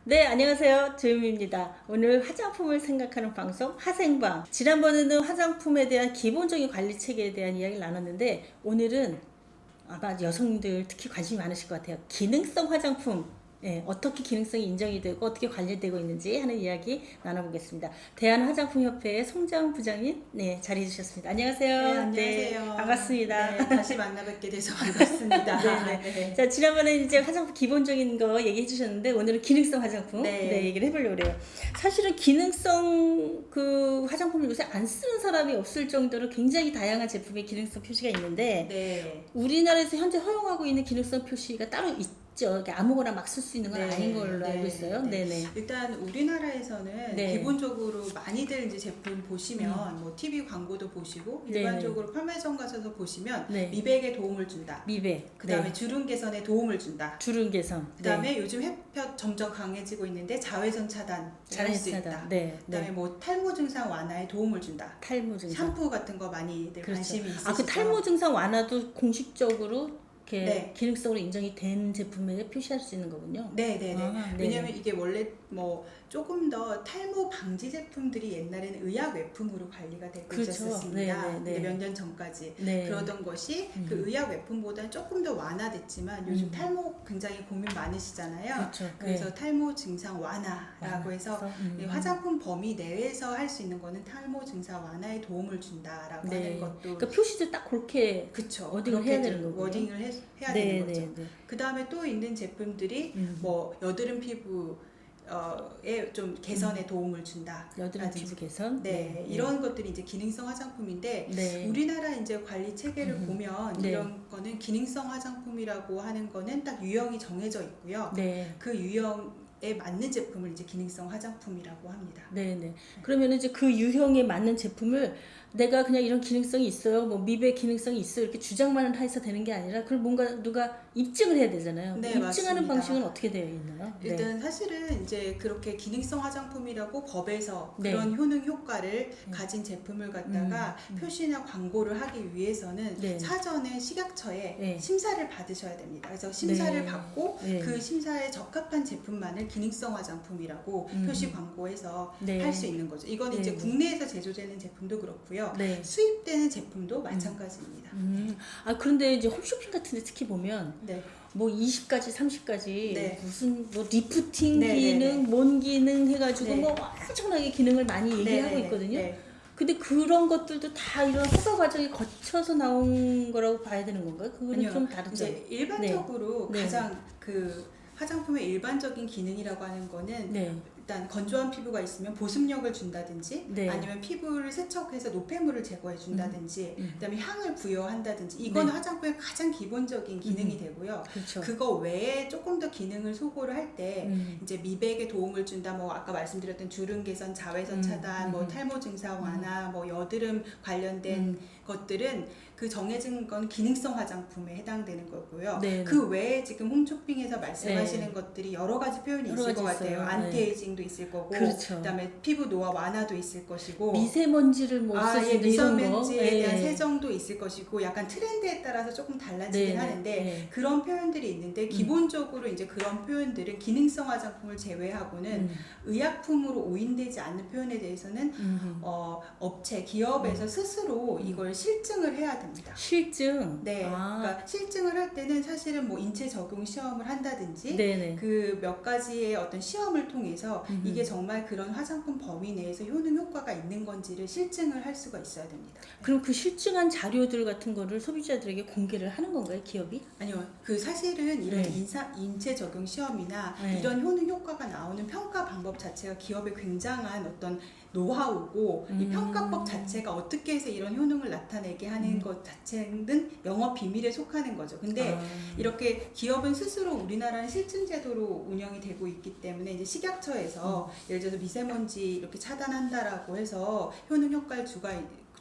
네, 안녕하세요. 조유미입니다. 오늘 화장품을 생각하는 방송 화생방. 지난번에는 화장품에 대한 기본적인 관리 체계에 대한 이야기를 나눴는데 오늘은 아마 여성들 특히 관심이 많으실 것 같아요. 기능성 화장품. 어떻게 기능성이 인정이 되고 어떻게 관리되고 있는지 하는 이야기 나눠보겠습니다. 대한화장품협회의 송장 부장님 자리해 주셨습니다. 안녕하세요. 네, 안녕하세요. 네, 반갑습니다. 네, 다시 만나뵙게 돼서 반갑습니다. 네. 네. 자, 지난번에 이제 화장품 기본적인 거 얘기해 주셨는데 오늘은 기능성 화장품 얘기를 해보려고 그래요. 사실은 기능성 그 화장품을 요새 안 쓰는 사람이 없을 정도로 굉장히 다양한 제품의 기능성 표시가 있는데 네. 우리나라에서 현재 허용하고 있는 기능성 표시가 따로 있죠. 아무거나 막 쓸 수 있는 건 아닌 걸로 알고 있어요. 네네. 일단 우리나라에서는 기본적으로 많이들 이제 제품 보시면 뭐 TV 광고도 보시고 일반적으로 판매점 가셔서 보시면 미백에 도움을 준다. 미백. 그다음에 주름 개선에 도움을 준다. 주름 개선. 그다음에 요즘 햇볕 점점 강해지고 있는데 자외선 차단 할 수 있다. 그다음에 뭐 탈모 증상 완화에 도움을 준다. 탈모 증상. 샴푸 같은 거 많이들 관심이 있으시죠. 그 탈모 증상 완화도 공식적으로 기능성으로 인정이 된 제품에 표시할 수 있는 거군요. 네네네. 왜냐면 이게 원래 뭐 조금 더 탈모 방지 제품들이 옛날에는 의약 외품으로 관리가 되고 있었습니다. 몇 년 전까지 그러던 것이 그 의약 외품보다 조금 더 완화됐지만 요즘 탈모 굉장히 고민 많으시잖아요. 그래서 탈모 증상 완화라고 해서 화장품 범위 내에서 할 수 있는 거는 탈모 증상 완화에 도움을 준다라고 하는 것도. 그러니까 표시도 딱 그렇게 워딩을 해야 되는 거고요. 워딩을 해야 되는 거죠. 그 다음에 또 있는 제품들이 뭐 여드름 피부 에 좀 개선에 도움을 준다. 여드름 피부 개선. 이런 것들이 이제 기능성 화장품인데 우리나라 이제 관리 체계를 보면 이런 거는 기능성 화장품이라고 하는 거는 딱 유형이 정해져 있고요. 그 유형에 맞는 제품을 이제 기능성 화장품이라고 합니다. 그러면 이제 그 유형에 맞는 제품을 내가 그냥 이런 기능성이 있어요, 뭐 미백 기능성이 있어요 이렇게 주장만 해서 되는 게 아니라 그걸 뭔가 누가 입증을 해야 되잖아요. 입증하는 맞습니다. 방식은 어떻게 되어 있나요? 일단 사실은 이제 그렇게 기능성 화장품이라고 법에서 그런 효능 효과를 가진 제품을 갖다가 표시나 광고를 하기 위해서는 사전에 식약처에 심사를 받으셔야 됩니다. 그래서 심사를 받고 그 심사에 적합한 제품만을 기능성 화장품이라고 표시 광고해서 할 수 있는 거죠. 이건 이제 국내에서 제조되는 제품도 그렇고요. 수입되는 제품도 마찬가지입니다. 그런데 이제 홈쇼핑 같은 데 특히 보면 뭐 20가지 30가지 무슨 뭐 리프팅 기능 뭔 기능 해가지고 뭐 엄청나게 기능을 많이 얘기하고 있거든요. 근데 그런 것들도 다 이런 허가 과정이 거쳐서 나온 거라고 봐야 되는 건가요? 그거는 좀 다르죠. 이제 일반적으로 가장 그 화장품의 일반적인 기능이라고 하는 거는 일단 건조한 피부가 있으면 보습력을 준다든지 아니면 피부를 세척해서 노폐물을 제거해 준다든지 그다음에 향을 부여한다든지 이거는 화장품의 가장 기본적인 기능이 되고요. 그거 외에 조금 더 기능을 소구를 할 때 이제 미백에 도움을 준다, 뭐 아까 말씀드렸던 주름 개선, 자외선 차단, 뭐 탈모 증상 완화, 뭐 여드름 관련된 것들은 그 정해진 건 기능성 화장품에 해당되는 거고요. 그 외에 지금 홈쇼핑에서 말씀하시는 것들이 여러 가지 표현이 있을 것 같아요. 안티에이징도 있을 거고, 그다음에 피부 노화 완화도 있을 것이고, 미세먼지를 뭐 미세먼지에 대한 세정도 있을 것이고, 약간 트렌드에 따라서 조금 달라지긴 하는데 그런 표현들이 있는데 기본적으로 이제 그런 표현들은 기능성 화장품을 제외하고는 의약품으로 오인되지 않는 표현에 대해서는 업체, 기업에서 스스로 이걸 실증을 해야 됩니다. 실증? 그러니까 실증을 할 때는 사실은 뭐 인체 적용 시험을 한다든지 그 몇 가지의 어떤 시험을 통해서 이게 정말 그런 화장품 범위 내에서 효능 효과가 있는 건지를 실증을 할 수가 있어야 됩니다. 그럼 그 실증한 자료들 같은 거를 소비자들에게 공개를 하는 건가요, 기업이? 아니요. 그 사실은 이런 인체 적용 시험이나 이런 효능 효과가 나오는 평가 방법 자체가 기업의 굉장한 어떤 노하우고 이 평가법 자체가 어떻게 해서 이런 효능을 나타내게 하는 것 자체는 영업 비밀에 속하는 거죠. 근데 이렇게 기업은 스스로 우리나라는 실증 제도로 운영이 되고 있기 때문에 이제 식약처에서 예를 들어서 미세먼지 이렇게 차단한다라고 해서 효능 효과를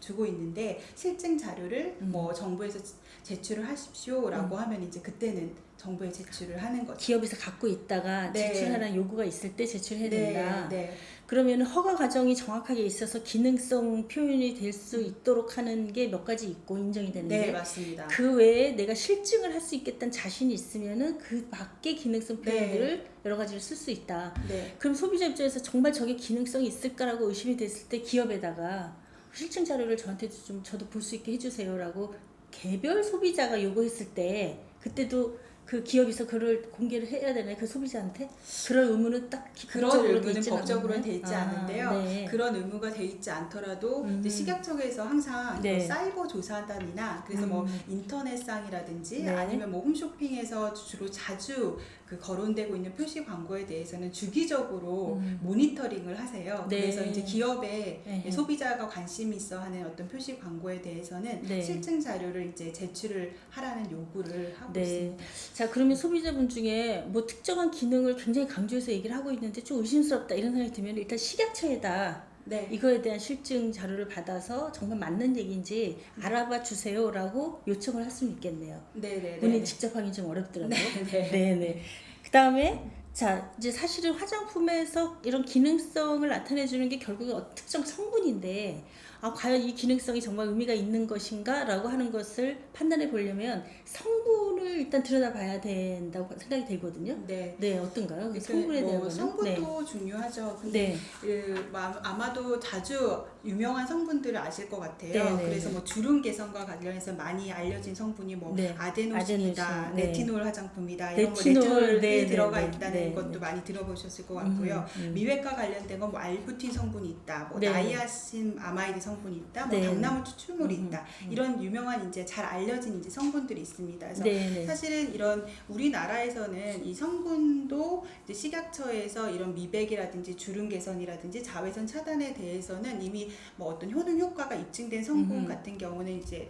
주고 있는데 실증 자료를 뭐 정부에서 제출을 하십시오라고 하면 이제 그때는 정부에 제출을 하는 거죠. 기업에서 갖고 있다가 네. 제출하라는 요구가 있을 때 제출해야 된다. 네. 그러면 허가 과정이 정확하게 있어서 기능성 표현이 될 수 있도록 하는 게 몇 가지 있고 인정이 되는데 네, 맞습니다. 그 외에 내가 실증을 할 수 있겠다는 자신이 있으면은 그 밖에 기능성 표현들을 여러 가지를 쓸 수 있다. 네. 그럼 소비자 입장에서 정말 저게 기능성이 있을까라고 의심이 됐을 때 기업에다가 실증 자료를 저한테 좀 저도 볼 수 있게 해주세요라고 개별 소비자가 요구했을 때 그때도 그 기업에서 그걸 공개를 해야 되나요? 그 소비자한테? 그럴 의무는 딱히 그런 의무는 법적으로는 돼 있지 아, 않은데요. 네. 그런 의무가 돼 있지 않더라도 이제 식약청에서 항상 네. 뭐 사이버 조사단이나 그래서 뭐 인터넷상이라든지 네. 아니면 뭐 홈쇼핑에서 주로 자주 그 거론되고 있는 표시 광고에 대해서는 주기적으로 모니터링을 하세요. 네. 그래서 이제 기업에 네. 소비자가 관심이 있어 하는 어떤 표시 광고에 대해서는 네. 실증 자료를 이제 제출을 하라는 요구를 하고 네. 있습니다. 자, 그러면 소비자분 중에 뭐 특정한 기능을 굉장히 강조해서 얘기를 하고 있는데 좀 의심스럽다 이런 생각이 들면 일단 식약처에다 네. 이거에 대한 실증 자료를 받아서 정말 맞는 얘기인지 알아봐 주세요라고 요청을 할 수는 있겠네요. 네네. 본인 직접 하기 좀 어렵더라고요. 네. 네네. 그 다음에 자 이제 사실은 화장품에서 이런 기능성을 나타내주는 게 결국은 특정 성분인데 아 과연 이 기능성이 정말 의미가 있는 것인가 라고 하는 것을 판단해 보려면 성분을 일단 들여다봐야 된다고 생각이 되거든요. 네. 네, 어떤가요? 그 성분에 대한 뭐 거는? 성분도 중요하죠. 근데 네. 아마도 자주 유명한 성분들을 아실 것 같아요. 네, 그래서 뭐 주름 개선과 관련해서 많이 알려진 성분이 뭐 네. 아데노신이다, 아데노신, 네. 레티놀 화장품이다, 이런 거 레티놀, 내추럴이 네, 들어가 네, 있다는 네, 것도 네. 많이 들어보셨을 것 같고요. 미백과 관련된 건 뭐 알부틴 성분이 있다, 뭐 네. 나이아신 아마이드 성분이 있다, 뭐 네. 당나무 추출물이 있다, 이런 유명한 이제 잘 알려진 이제 성분들이 있습니다. 그래서 네. 사실은 이런 우리나라에서는 이 성분도 이제 식약처에서 이런 미백이라든지 주름 개선이라든지 자외선 차단에 대해서는 이미 뭐 어떤 효능 효과가 입증된 성분 같은 경우는 이제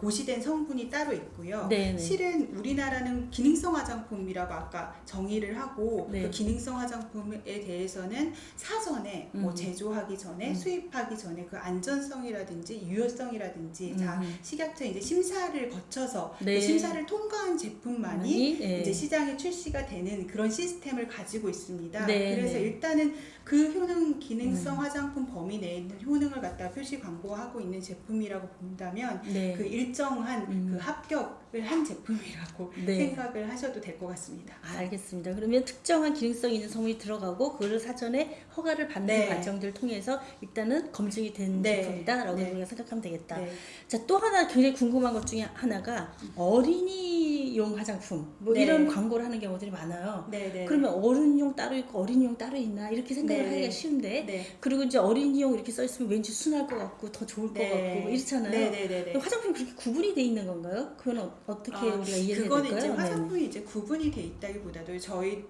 고시된 성분이 따로 있고요. 네네. 실은 우리나라는 기능성 화장품이라고 아까 정의를 하고 네. 그 기능성 화장품에 대해서는 사전에 뭐 제조하기 전에 수입하기 전에 그 안전성이라든지 유효성이라든지 자 식약처 이제 심사를 거쳐서 네. 그 심사를 통과한 제품만이 네. 이제 시장에 출시가 되는 그런 시스템을 가지고 있습니다. 네. 그래서 네. 일단은 그 효능 기능성 화장품 범위 내에 있는 효능을 갖다 표시 광고하고 있는 제품이라고 본다면 네. 그 일정한 그 합격을 한 제품이라고 네. 생각을 하셔도 될 것 같습니다. 알겠습니다. 그러면 특정한 기능성 있는 성분이 들어가고 그거를 사전에 허가를 받는 네. 과정들을 통해서 일단은 검증이 된 네. 제품이다라고 네. 우리가 생각하면 되겠다. 네. 자, 또 하나 굉장히 궁금한 것 중에 하나가 어린이용 화장품 뭐 네. 이런 광고를 하는 경우들이 많아요. 네, 네. 그러면 어른용 따로 있고 어린이용 따로 있나 이렇게 생각을 네. 하기가 쉬운데 네. 그리고 이제 어린이용 이렇게 써 있으면 왠지 순할 것 같고 더 좋을 것 네. 같고 뭐 이렇잖아요. 네, 네, 네, 네. 화장품이 그렇게 구분이 돼 있는 건가요? 그건 어떻게 우리가 이해를 해야 그거는 될까요? 이제 네. 화장품이 이제 구분이 돼 있다기보다도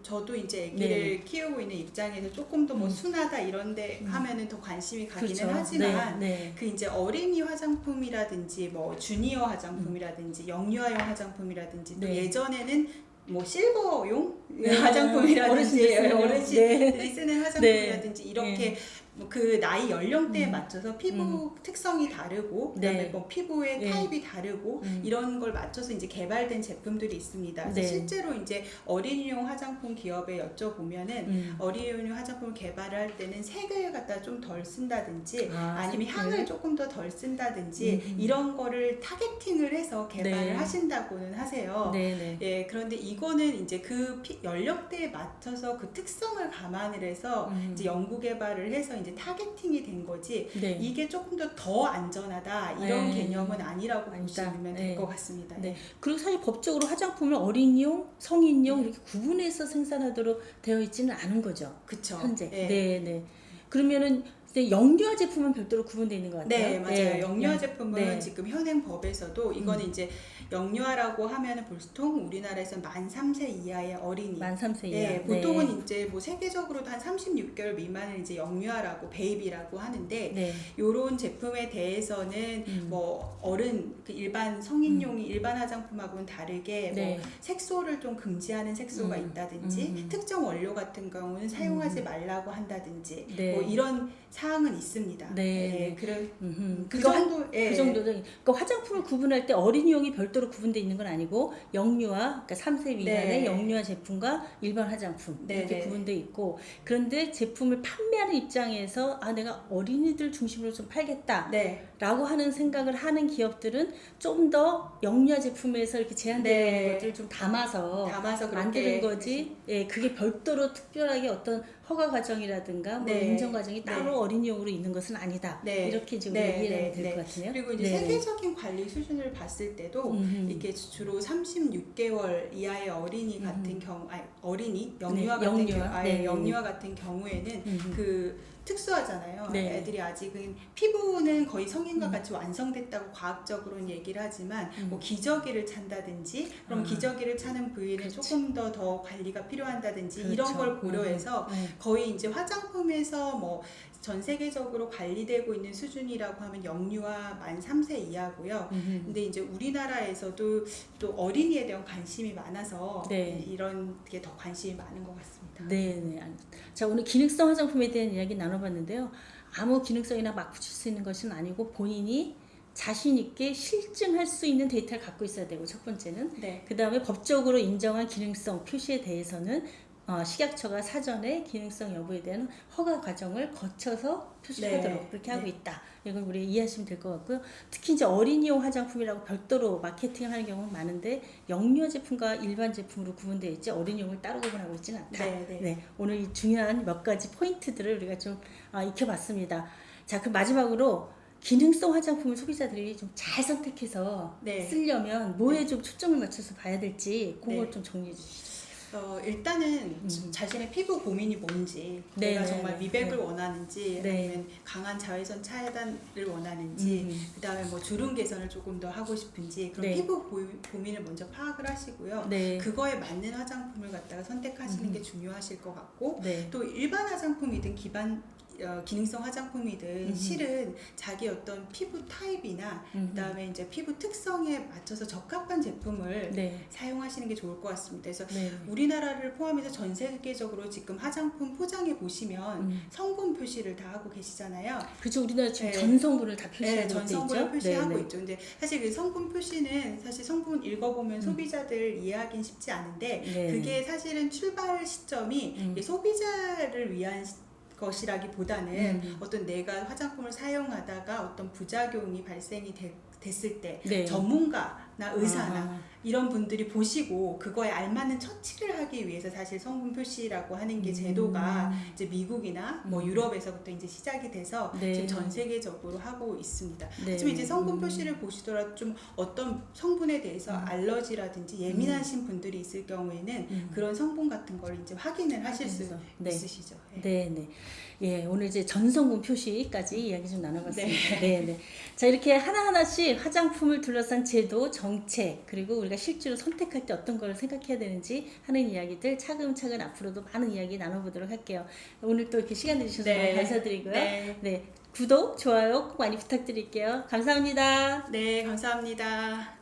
저도 이제 아기를 네. 키우고 있는 입장에서 조금 더 뭐 순하다 이런데 하면은 더 관심이 가기는 그렇죠. 하지만 네, 네. 그 이제 어린이 화장품이라든지 뭐 주니어 화장품이라든지 영유아용 화장품이라든지 또 네. 예전에는 뭐 실버용 네. 화장품이라든지 어르신들 쓰는 어르신들이 쓰는 화장품이라든지 네. 이렇게 뭐 그 나이 연령대에 맞춰서 피부 특성이 다르고 그다음에 네. 뭐 피부의 네. 타입이 다르고 이런 걸 맞춰서 이제 개발된 제품들이 있습니다. 그래서 네. 실제로 이제 어린이용 화장품 기업에 여쭤보면은 어린이용 화장품을 개발을 할 때는 색을 갖다 좀 덜 쓴다든지 아니면 색을? 향을 조금 더 덜 쓴다든지 이런 거를 타겟팅을 해서 개발을 네. 하신다고는 하세요. 네네. 예, 그런데 이거는 이제 그 연령대에 맞춰서 그 특성을 감안을 해서 이제 연구 개발을 해서 이제 타겟팅이 된 거지. 네. 이게 조금 더 안전하다 이런 네. 개념은 아니라고 아니다. 보시면 네. 될 것 같습니다. 네. 그리고 사실 법적으로 화장품을 어린이용, 성인용 이렇게 구분해서 생산하도록 되어 있지는 않은 거죠. 그쵸. 현재. 네. 네, 네. 그러면은 이제 영유아 제품은 별도로 구분되어 있는 것 같아요. 네, 맞아요. 영유아 제품은 네. 지금 현행 법에서도 이거는 이제 영유아라고 하면은 보통 우리나라에서 만 3세 이하의 어린이. 만 3세 이하. 네, 보통은 이제 뭐 세계적으로도 한 36개월 미만을 이제 영유아라고 베이비라고 하는데 네. 요런 제품에 대해서는 뭐 어른 그 일반 성인용이 일반 화장품하고는 다르게 네. 뭐 색소를 좀 금지하는 색소가 있다든지 특정 원료 같은 경우는 사용하지 말라고 한다든지 네. 뭐 이런 사항은 있습니다. 네. 그 그거 정도, 그 정도는 그러니까 화장품을 구분할 때 어린이용이 별도로 구분되어 있는 건 아니고 영유아, 그러니까 3세 미만의 네. 영유아 제품과 일반 화장품 네, 이렇게 네. 구분되어 있고, 그런데 제품을 판매하는 입장에서 내가 어린이들 중심으로 좀 팔겠다 네. 라고 하는 생각을 하는 기업들은 좀 더 영유아 제품에서 이렇게 제한되어 있는 네. 것들을 좀 담아서 그렇게 만드는 거지. 예, 그게 별도로 특별하게 어떤 허가 과정이라든가 뭐 네. 인정 과정이 따로 네. 어린이용으로 있는 것은 아니다. 네. 이렇게 지금 네. 얘기를 네. 하면 될 것 네. 같으네요. 그리고 이제 네. 세계적인 관리 수준을 봤을 때도 이게 주로 36개월 이하의 어린이 같은 경우, 어린이 영유아 네, 같은 영유아. 경우, 네. 영유아 같은 경우에는 그 특수하잖아요. 네. 애들이 아직은 피부는 거의 성인과 같이 완성됐다고 과학적으로는 얘기를 하지만 뭐 기저귀를 찬다든지 그럼 기저귀를 차는 부위는 그렇지. 조금 더 관리가 필요한다든지 그렇죠. 이런 걸 고려해서 네. 거의 이제 화장품에서 뭐 전 세계적으로 관리되고 있는 수준이라고 하면 영유아 만 3세 이하고요. 근데 이제 우리나라에서도 또 어린이에 대한 관심이 많아서 네. 이런 게 더 관심이 많은 것 같습니다. 네. 자, 오늘 기능성 화장품에 대한 이야기 나눠봤는데요. 아무 기능성이나 막 붙일 수 있는 것은 아니고 본인이 자신 있게 실증할 수 있는 데이터를 갖고 있어야 되고, 첫 번째는. 네. 그 다음에 법적으로 인정한 기능성 표시에 대해서는 식약처가 사전에 기능성 여부에 대한 허가 과정을 거쳐서 표시하도록 네. 그렇게 하고 네. 있다. 이걸 우리 이해하시면 될 것 같고요. 특히 이제 어린이용 화장품이라고 별도로 마케팅을 하는 경우는 많은데 영유아 제품과 일반 제품으로 구분되어 있지 어린이용을 따로 구분하고 있지는 않다. 네. 오늘 이 중요한 몇 가지 포인트들을 우리가 좀 익혀봤습니다. 자, 그럼 마지막으로 기능성 화장품을 소비자들이 좀 잘 선택해서 네. 쓰려면 뭐에 좀 초점을 맞춰서 봐야 될지 그걸 네. 좀 정리해 주시죠. 일단은 자신의 피부 고민이 뭔지, 네, 내가 네, 정말 네. 미백을 원하는지, 네. 아니면 강한 자외선 차단을 원하는지, 그다음에 뭐 주름 개선을 조금 더 하고 싶은지 그런 네. 피부 고민을 먼저 파악을 하시고요. 네. 그거에 맞는 화장품을 갖다가 선택하시는 게 중요하실 것 같고, 네. 또 일반 화장품이든 기능성 화장품이든 실은 자기 어떤 피부 타입이나 그다음에 이제 피부 특성에 맞춰서 적합한 제품을 네. 사용하시는 게 좋을 것 같습니다. 그래서 네. 우리나라를 포함해서 전 세계적으로 지금 화장품 포장에 보시면 성분 표시를 다 하고 계시잖아요. 그렇죠. 우리나라 지금 네. 전 성분을 다 네, 표시하고 전 있죠. 성분을 표시하고 네. 있죠. 근데 사실 그 성분 표시는 사실 성분 읽어보면 소비자들 이해하기는 쉽지 않은데 네. 그게 사실은 출발 시점이 이게 소비자를 위한 것이라기보다는 어떤 내가 화장품을 사용하다가 어떤 부작용이 발생이 됐을 때 네. 전문가나 의사나 이런 분들이 보시고 그거에 알맞는 처치를 하기 위해서 사실 성분 표시라고 하는 게 제도가 이제 미국이나 뭐 유럽에서부터 이제 시작이 돼서 네. 지금 전 세계적으로 하고 있습니다. 네. 지금 이제 성분 표시를 보시더라도 좀 어떤 성분에 대해서 알러지라든지 예민하신 분들이 있을 경우에는 그런 성분 같은 걸 이제 확인을 하실 수 네. 있으시죠. 네. 예, 오늘 이제 전성분 표시까지 이야기 좀 나눠봤습니다. 네. 자, 이렇게 하나하나씩 화장품을 둘러싼 제도, 정책, 그리고 우리가 실제로 선택할 때 어떤 걸 생각해야 되는지 하는 이야기들 차근차근 앞으로도 많은 이야기 나눠보도록 할게요. 오늘 또 이렇게 시간 내주셔서 너무 감사드리고요. 네. 구독, 좋아요 꼭 많이 부탁드릴게요. 감사합니다. 네, 감사합니다.